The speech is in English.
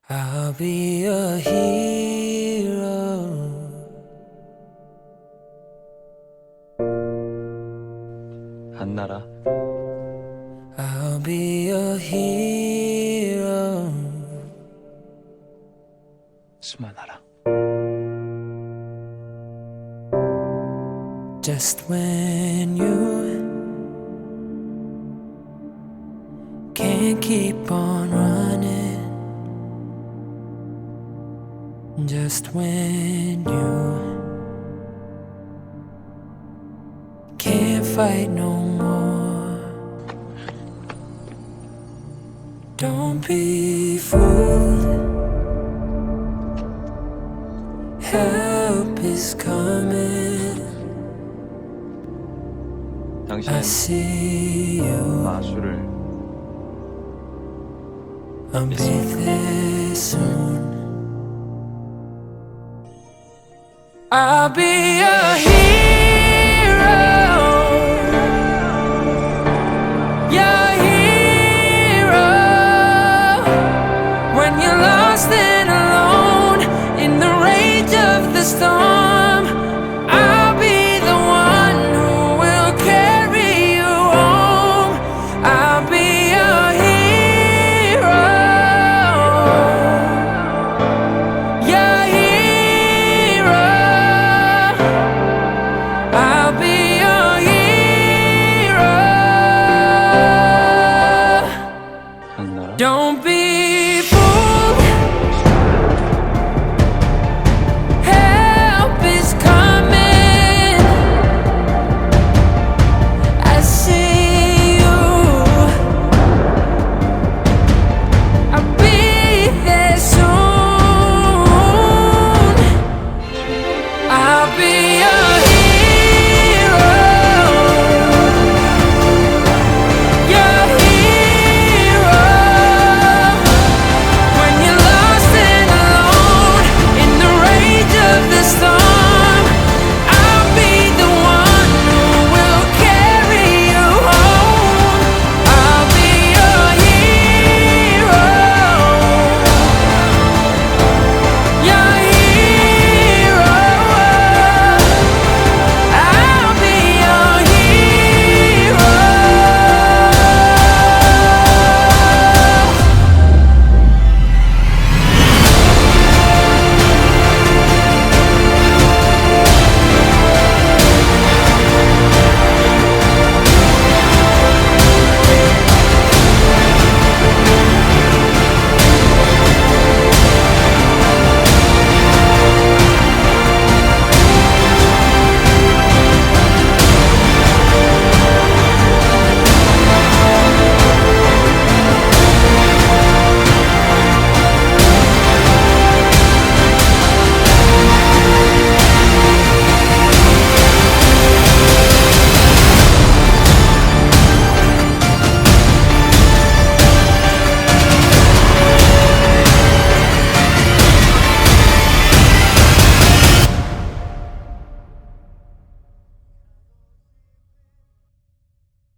I'll be a hero. 안나라. I'll be a hero. 수만하라. Just when you can't keep on running, just when you can't fight no more, don't be fooled. Help is coming. I 당신은 see you. 마술을 I'll be there soon. I'll be a hero. Your hero. When you're lost and alone in the rage of the storm, I'll be the one who will carry you home. I'll be a hero. Your hero. I'll be your hero. 안나라. Don't be